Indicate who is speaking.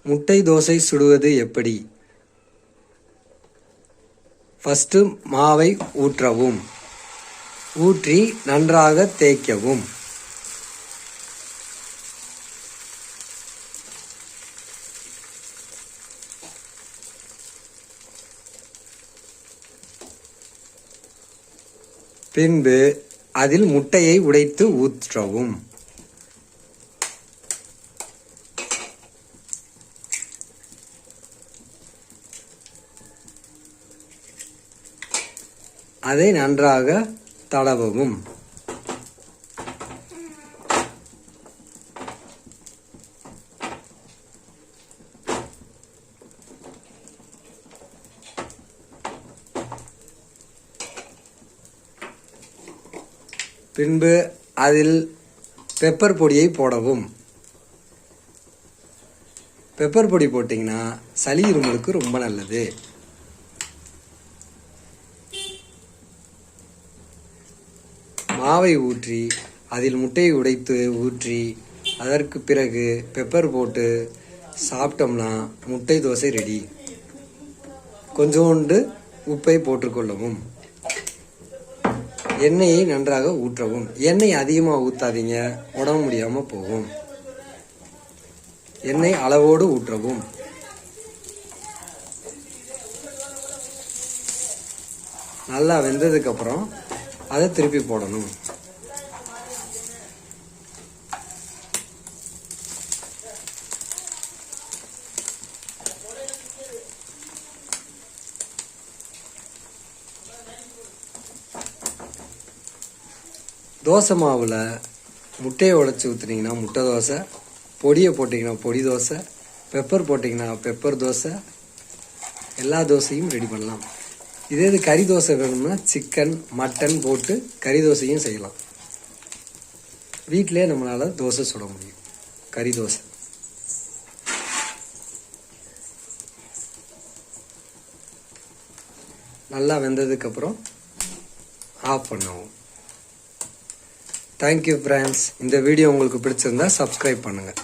Speaker 1: முட்டை தோசை சுடுவது எப்படி? ஃபர்ஸ்ட் மாவை ஊற்றவும், ஊற்றி நன்றாக தேய்க்கவும். பின்பு அதில் முட்டையை உடைத்து ஊற்றவும். அதை நன்றாக தடவவும். பின்பு அதில் பெப்பர் பொடியை போடவும். பெப்பர் பொடி போட்டிங்கன்னா சளி இருமலுக்கு ரொம்ப நல்லது. மாவை ஊற்றி அதில் முட்டையை உடைத்து ஊற்றி அதற்கு பிறகு பெப்பர் போட்டு சாப்பிட்டோம்னா முட்டை தோசை ரெடி. கொஞ்சோண்டு உப்பை போட்டுக்கொள்ளவும். எண்ணெயை நன்றாக ஊற்றவும். எண்ணெய் அதிகமாக ஊற்றாதீங்க, உடம்பு முடியாமல் போகும். எண்ணெய் அளவோடு ஊற்றவும். நல்லா வெந்ததுக்கப்புறம் அதை திருப்பி போடணும். தோசை மாவில் முட்டையை உடைச்சி ஊற்றுனீங்கன்னா முட்டை தோசை, பொடியை போட்டிங்கன்னா பொடி தோசை, பெப்பர் போட்டிங்கன்னா பெப்பர் தோசை, எல்லா தோசையும் ரெடி பண்ணலாம். இதே இது கறி தோசை வேணும்னா சிக்கன் மட்டன் போட்டு கறி தோசையும் செய்யலாம். வீட்டிலே நம்மளால் தோசை சுட முடியும். கறி தோசை நல்லா வெந்ததுக்கப்புறம் ஆஃப் பண்ணுவோம். Thank you friends. இந்த வீடியோ உங்களுக்கு பிடிச்சிருந்தா சப்ஸ்கிரைப் பண்ணுங்கள்.